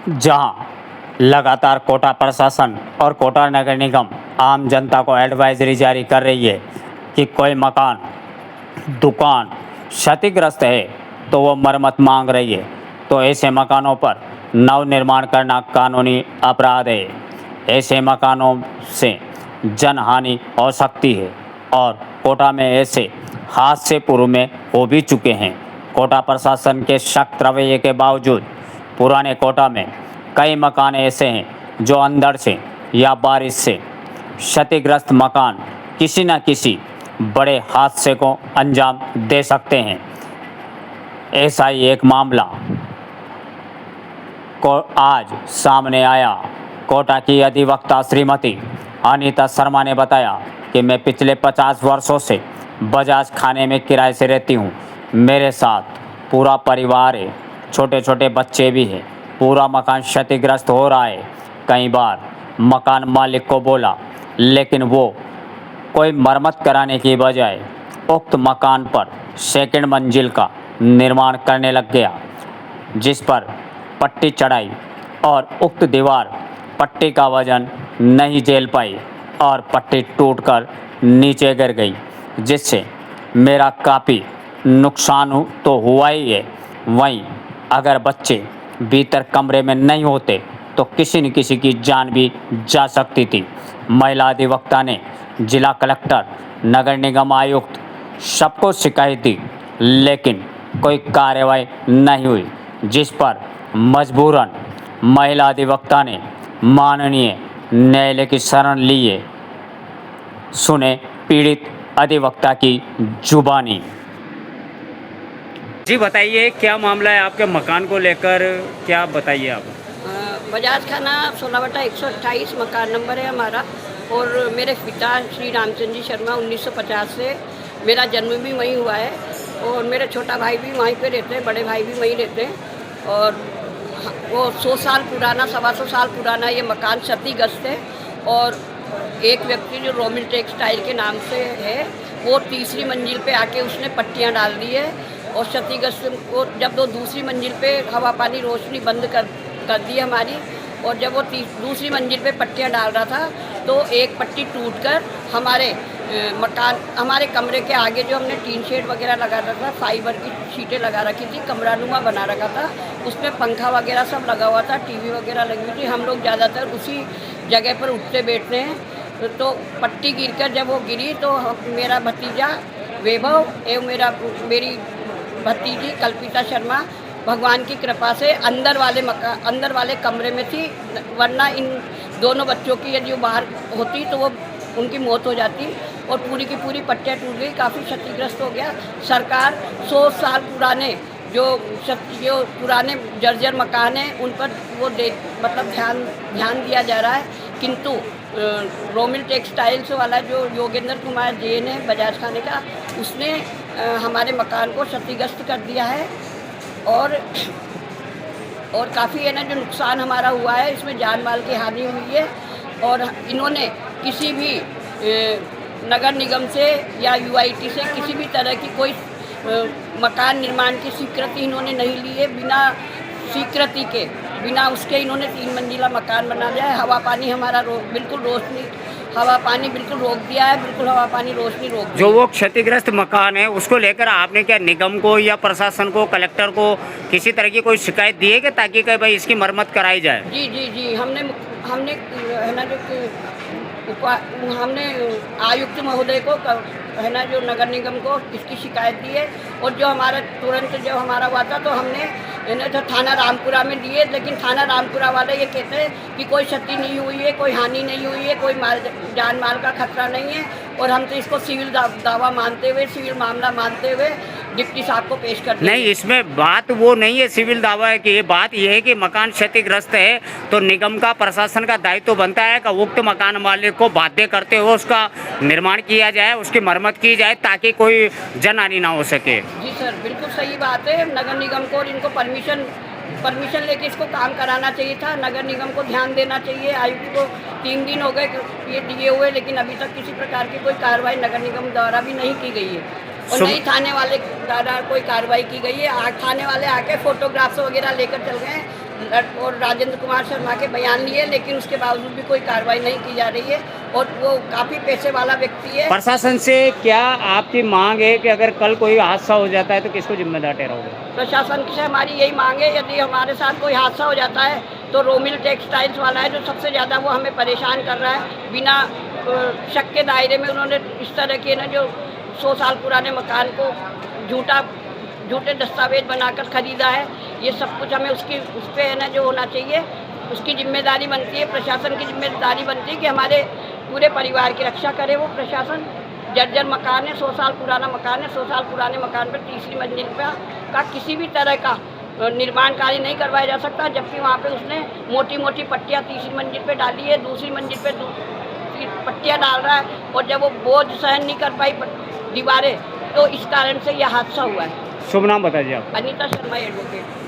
जहां लगातार कोटा प्रशासन और कोटा नगर निगम आम जनता को एडवाइजरी जारी कर रही है कि कोई मकान, दुकान क्षतिग्रस्त है तो वो मरम्मत मांग रही है, तो ऐसे मकानों पर नव निर्माण करना कानूनी अपराध है। ऐसे मकानों से जनहानि हो सकती है और कोटा में ऐसे हादसे पूर्व में हो भी चुके हैं। कोटा प्रशासन के सख्त रवैये के बावजूद पुराने कोटा में कई मकान ऐसे हैं जो अंदर से या बारिश से क्षतिग्रस्त मकान किसी न किसी बड़े हादसे को अंजाम दे सकते हैं। ऐसा ही एक मामला को आज सामने आया। कोटा की अधिवक्ता श्रीमती अनीता शर्मा ने बताया कि मैं पिछले 50 वर्षों से बजाज खाने में किराए से रहती हूँ। मेरे साथ पूरा परिवार है, छोटे छोटे बच्चे भी हैं। पूरा मकान क्षतिग्रस्त हो रहा है। कई बार मकान मालिक को बोला, लेकिन वो कोई मरम्मत कराने की बजाय उक्त मकान पर सेकंड मंजिल का निर्माण करने लग गया, जिस पर पट्टी चढ़ाई और उक्त दीवार पट्टी का वजन नहीं झेल पाई और पट्टी टूटकर नीचे गिर गई, जिससे मेरा काफ़ी नुकसान तो हुआ ही है। वहीं अगर बच्चे भीतर कमरे में नहीं होते तो किसी न किसी की जान भी जा सकती थी। महिला अधिवक्ता ने जिला कलेक्टर, नगर निगम आयुक्त सबको शिकायत दी, लेकिन कोई कार्रवाई नहीं हुई, जिस पर मजबूरन महिला अधिवक्ता ने माननीय न्यायालय की शरण ली है। सुने पीड़ित अधिवक्ता की जुबानी। जी बताइए, क्या मामला है आपके मकान को लेकर, क्या बताइए आप? बजाज खाना 16/128 मकान नंबर है हमारा। और मेरे पिता श्री रामचंद्र जी शर्मा 1950 से, मेरा जन्म भी वहीं हुआ है और मेरे छोटा भाई भी वहीं पे रहते हैं, बड़े भाई भी वहीं रहते हैं। और वो 100 साल पुराना, 125 साल पुराना ये मकान क्षतिग्रस्त है। और एक व्यक्ति जो रोमिल टेक्सटाइल के नाम से है, वो तीसरी मंजिल पे आके उसने पट्टियाँ डाल दी है और क्षतिग्रस्त को जब वो दूसरी मंजिल पे हवा पानी रोशनी बंद कर दी हमारी। और जब वो दूसरी मंजिल पे पट्टियाँ डाल रहा था तो एक पट्टी टूटकर हमारे मकान, हमारे कमरे के आगे जो हमने टीन शेड वगैरह लगा रखा था, फाइबर की शीटें लगा रखी थी, कमरानुमा बना रखा था, उसमें पंखा वगैरह सब लगा हुआ था, टीवी वगैरह लगी हुई थी। हम लोग ज़्यादातर उसी जगह पर उठते बैठते हैं। तो पट्टी गिरकर जब वो गिरी तो मेरा भतीजा वैभव एवं मेरी भतीजी कल्पिता शर्मा भगवान की कृपा से अंदर वाले कमरे में थी, वरना इन दोनों बच्चों की यदि वो बाहर होती तो वो उनकी मौत हो जाती। और पूरी की पूरी पट्टियाँ टूट गई, काफ़ी क्षतिग्रस्त हो गया। सरकार 100 साल पुराने जो पुराने जर्जर मकान हैं उन पर वो मतलब ध्यान दिया जा रहा है, किंतु रोमिल टेक्सटाइल्स वाला जो योगेंद्र कुमार जैन है बजाज खाने का, उसने हमारे मकान को क्षतिग्रस्त कर दिया है। और काफ़ी है ना जो नुकसान हमारा हुआ है, इसमें जान माल की हानि हुई है। और इन्होंने किसी भी नगर निगम से या यूआईटी से किसी भी तरह की कोई मकान निर्माण की स्वीकृति इन्होंने नहीं ली है। बिना उसके इन्होंने 3 मंजिला मकान बना दिया है। हवा पानी हमारा हवा पानी बिल्कुल रोक दिया है, बिल्कुल हवा पानी रोशनी रोक दी। जो वो क्षतिग्रस्त मकान है उसको लेकर आपने क्या निगम को या प्रशासन को, कलेक्टर को किसी तरह की कोई शिकायत दी है कि ताकि कि भाई इसकी मरम्मत कराई जाए? जी हमने है ना हमने आयुक्त महोदय को है ना जो नगर निगम को इसकी शिकायत दी है। और जो हमारा तुरंत जब हमारा हुआ था तो हमने है ना जो थाना रामपुरा में दिए, लेकिन थाना रामपुरा वाले ये कहते हैं कि कोई क्षति नहीं हुई है, कोई हानि नहीं हुई है, कोई जान माल का खतरा नहीं है। और हम तो इसको सिविल दावा मानते हुए, सिविल मामला मानते हुए डिप्टी साहब को पेश कर नहीं, इसमें बात वो नहीं है सिविल दावा है कि ये बात ये है कि मकान क्षतिग्रस्त है तो निगम का, प्रशासन का दायित्व तो बनता है कि उक्त मकान मालिक को बाध्य करते हुए उसका निर्माण किया जाए, उसकी मरम्मत की जाए ताकि कोई जनहानि ना हो सके। जी सर, बिल्कुल सही बात है। नगर निगम को इनको परमिशन लेके इसको काम कराना चाहिए था। नगर निगम को ध्यान देना चाहिए। आयुक्त को 3 दिन हो गए ये दिए हुए, लेकिन अभी तक किसी प्रकार की कोई कार्रवाई नगर निगम द्वारा भी नहीं की गई है और नहीं थाने वाले द्वारा कोई कार्रवाई की गई है। थाने वाले आके फोटोग्राफ्स वगैरह लेकर चल गए हैं, और राजेंद्र कुमार शर्मा के बयान लिए, लेकिन उसके बावजूद भी कोई कार्रवाई नहीं की जा रही है और वो काफ़ी पैसे वाला व्यक्ति है। प्रशासन से क्या आपकी मांग है कि अगर कल कोई हादसा हो जाता है तो किसको जिम्मेदार ठहराओगे? प्रशासन से हमारी यही मांग है, यदि हमारे साथ कोई हादसा हो जाता है तो रोमिल टेक्सटाइल्स वाला है जो सबसे ज़्यादा वो हमें परेशान कर रहा है। बिना शक के दायरे में उन्होंने इस तरह के ना जो 100 साल पुराने मकान को झूठे दस्तावेज बनाकर ख़रीदा है। ये सब कुछ हमें उस पर है ना जो होना चाहिए, उसकी जिम्मेदारी बनती है, प्रशासन की जिम्मेदारी बनती है कि हमारे पूरे परिवार की रक्षा करे वो प्रशासन। जर्जर मकान है, 100 साल पुराना मकान है, 100 साल पुराने मकान पर तीसरी मंजिल का किसी भी तरह का निर्माण कार्य नहीं करवाया जा सकता, जबकि वहाँ पे उसने मोटी मोटी पट्टियाँ तीसरी मंजिल पे डाली है, दूसरी मंजिल पे पट्टियाँ डाल रहा है और जब वो बोझ सहन नहीं कर पाई दीवारें तो इस कारण से यह हादसा हुआ है। शुभ नाम बताइए आप। अनीता शर्मा एडवोकेट।